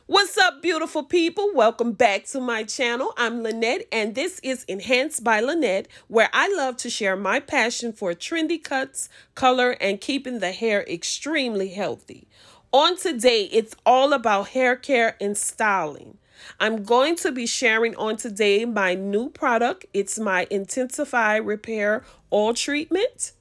What's up, beautiful people? Welcome back to my channel. I'm Lynette, and this is Enhanced by Lynette, where I love to share my passion for trendy cuts, color, and keeping the hair extremely healthy. On today, it's all about hair care and styling. I'm going to be sharing on today my new product. It's my Intensify Repair Oil Treatment.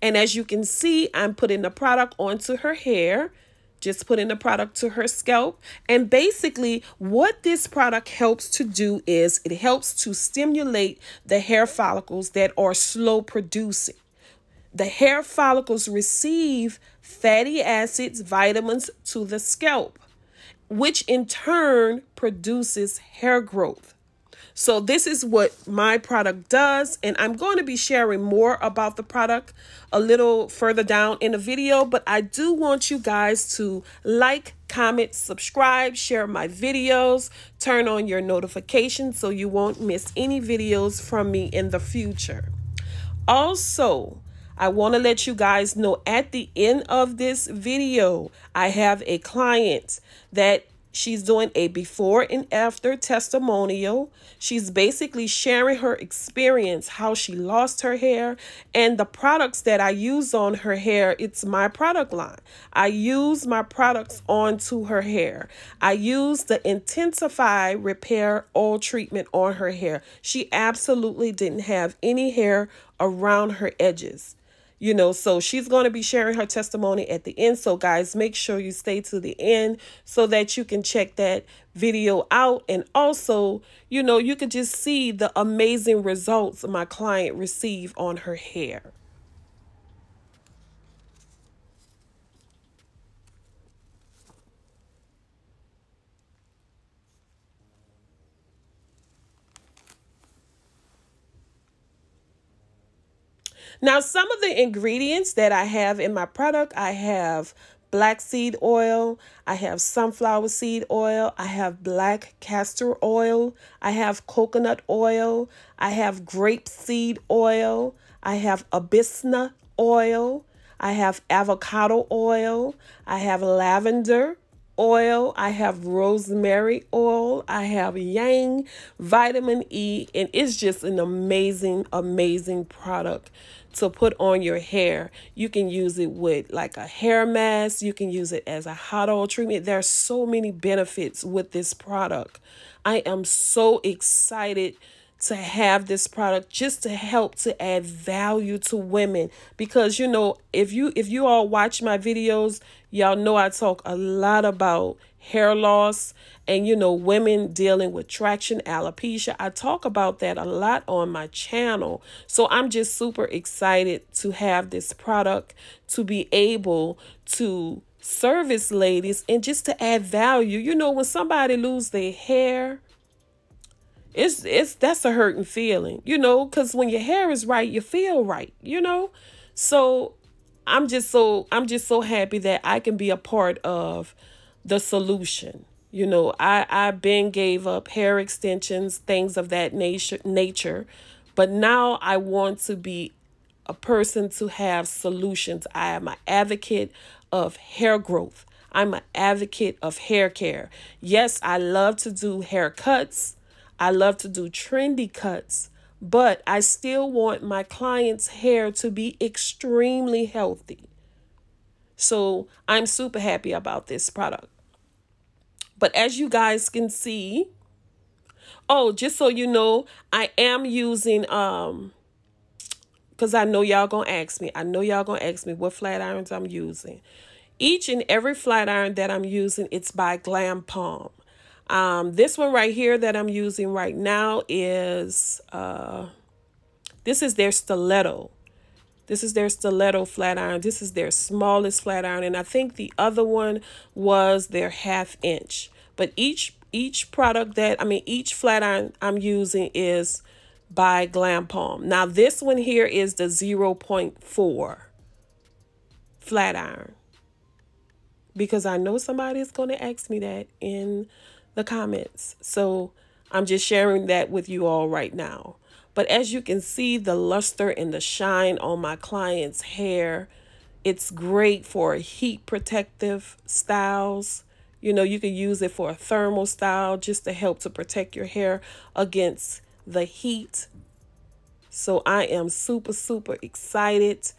And as you can see, I'm putting the product onto her hair. Just putting the product to her scalp. And basically what this product helps to do is it helps to stimulate the hair follicles that are slow producing. The hair follicles receive fatty acids, vitamins to the scalp, which in turn produces hair growth. So this is what my product does, and I'm going to be sharing more about the product a little further down in the video, but I do want you guys to like, comment, subscribe, share my videos, turn on your notifications so you won't miss any videos from me in the future. Also, I want to let you guys know at the end of this video, I have a client that she's doing a before and after testimonial. She's basically sharing her experience, how she lost her hair, and the products that I use on her hair. It's my product line. I use my products onto her hair. I use the Intensify Repair Oil Treatment on her hair. She absolutely didn't have any hair around her edges. So she's going to be sharing her testimony at the end. So guys, make sure you stay to the end so that you can check that video out. And also, you can just see the amazing results my client received on her hair. Now, some of the ingredients that I have in my product, I have black seed oil, I have sunflower seed oil, I have black castor oil, I have coconut oil, I have grape seed oil, I have abyssina oil, I have avocado oil, I have lavender oil, I have rosemary oil, I have yang, vitamin E, and it's just an amazing product to put on your hair. You can use it with like a hair mask. You can use it as a hot oil treatment. There are so many benefits with this product. I am so excited to have this product just to help to add value to women, because if you all watch my videos, y'all know I talk a lot about hair loss and women dealing with traction alopecia. I talk about that a lot on my channel. So I'm just super excited to have this product to be able to service ladies and just to add value. When somebody lose their hair, that's a hurting feeling, because when your hair is right, you feel right, So I'm just so happy that I can be a part of the solution. I've been gave up hair extensions, things of that nature, but now I want to be a person to have solutions. I am an advocate of hair growth. I'm an advocate of hair care. Yes, I love to do haircuts. I love to do trendy cuts, but I still want my clients' hair to be extremely healthy. So I'm super happy about this product. But as you guys can see, just so you know, I am using, because I know y'all gonna ask me. What flat irons I'm using. Each and every flat iron that I'm using, it's by GLAM. This one right here that I'm using right now is, this is their stiletto. This is their stiletto flat iron. This is their smallest flat iron. And I think the other one was their 1/2 inch. But each flat iron I'm using is by GLAM. Now this one here is the 0.4 flat iron, because I know somebody is going to ask me that in the comments. So I'm just sharing that with you all right now. But as you can see, the luster and the shine on my client's hair, it's great for heat protective styles, You know, you can use it for a thermal style just to help to protect your hair against the heat. So I am super, super excited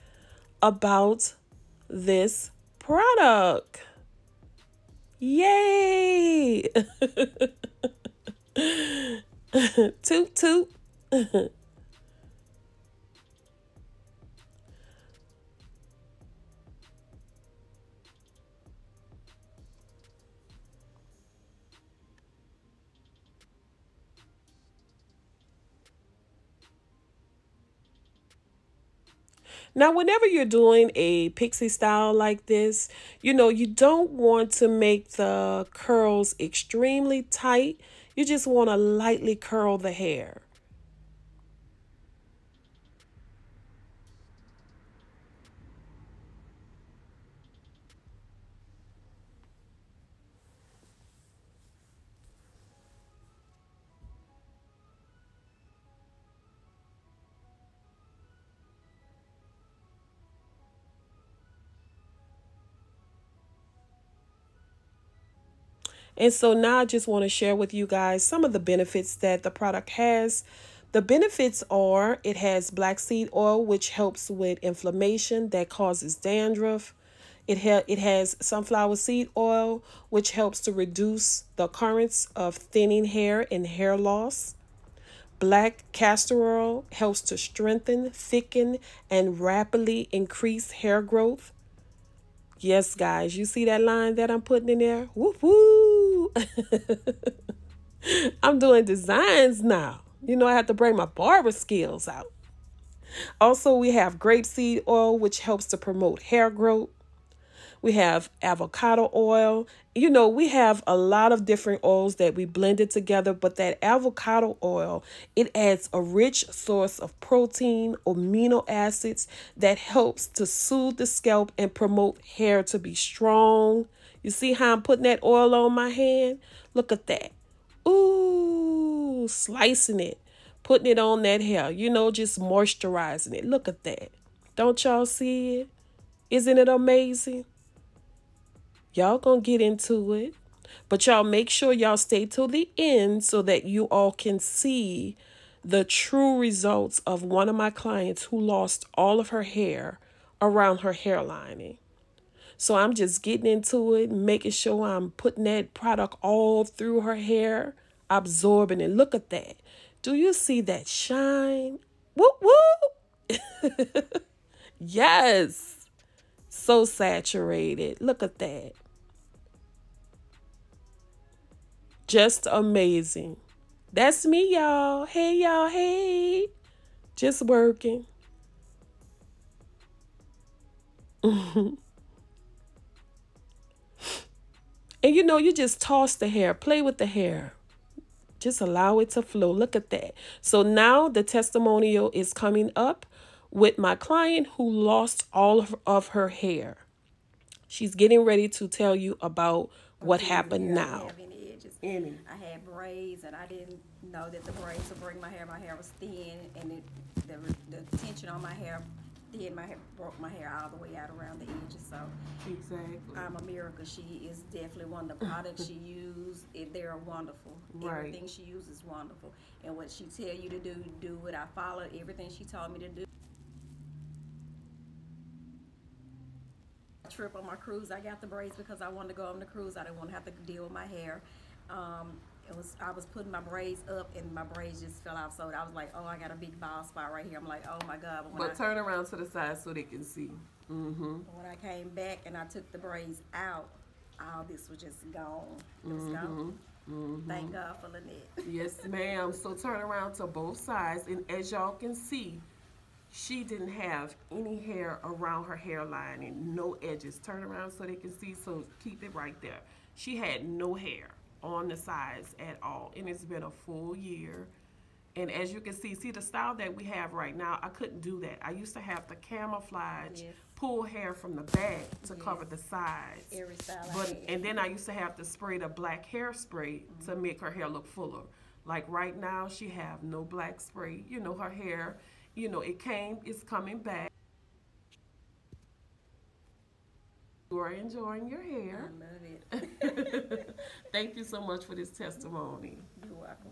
about this product. Yay! Toot toot. Now, whenever you're doing a pixie style like this, you know, you don't want to make the curls extremely tight. You just want to lightly curl the hair. And so now I just want to share with you guys some of the benefits that the product has. The benefits are it has black seed oil, which helps with inflammation that causes dandruff. It has sunflower seed oil, which helps to reduce the occurrence of thinning hair and hair loss. Black castor oil helps to strengthen, thicken, and rapidly increase hair growth. Yes, guys, you see that line that I'm putting in there? Woo woo! I'm doing designs now. You know, I have to bring my barber skills out. Also, we have grapeseed oil, which helps to promote hair growth. We have avocado oil. You know, we have a lot of different oils that we blended together, but that avocado oil, it adds a rich source of protein, amino acids that helps to soothe the scalp and promote hair to be strong. You see how I'm putting that oil on my hand? Look at that. Ooh, slicing it, putting it on that hair, you know, just moisturizing it. Look at that. Don't y'all see it? Isn't it amazing? Y'all gonna get into it, but y'all make sure y'all stay till the end so that you all can see the true results of one of my clients who lost all of her hair around her hairlining. So I'm just getting into it, making sure I'm putting that product all through her hair, absorbing it. Look at that. Do you see that shine? Whoop, whoop. Yes. So saturated. Look at that. Just amazing. That's me, y'all. Hey, y'all. Hey. Just working. And you know, you just toss the hair, play with the hair. Just allow it to flow. Look at that. So now the testimonial is coming up with my client who lost all of her hair. She's getting ready to tell you about what happened now. Any. I had braids, and I didn't know that the braids would bring my hair. My hair was thin, and the tension on my hair did my hair, broke my hair all the way out around the edges. So Exactly. I'm a miracle. She is definitely one of the products she used. They're wonderful. Right. Everything she uses is wonderful, and what she tell you to do it. I followed everything she told me to do. Trip on my cruise, I got the braids because I wanted to go on the cruise. I didn't want to have to deal with my hair. I was putting my braids up and my braids just fell out. So I was like, oh, I got a big bald spot right here. I'm like, oh my God. But turn around to the side so they can see. When I came back and I took the braids out, all this was just gone. It was gone. Thank God for Lynette. Yes, ma'am. So turn around to both sides. And as y'all can see, she didn't have any hair around her hairline and no edges. Turn around so they can see. So keep it right there. She had no hair on the sides at all, and it's been a full year. And as you can see the style that we have right now, I couldn't do that. I used to have to camouflage, pull hair from the back to cover the sides. Every style and then I used to have to spray the black hairspray to make her hair look fuller. Like right now, she have no black spray. You know, her hair, you know, it's coming back. You are enjoying your I hair. love it. Thank you so much for this testimony. You're welcome.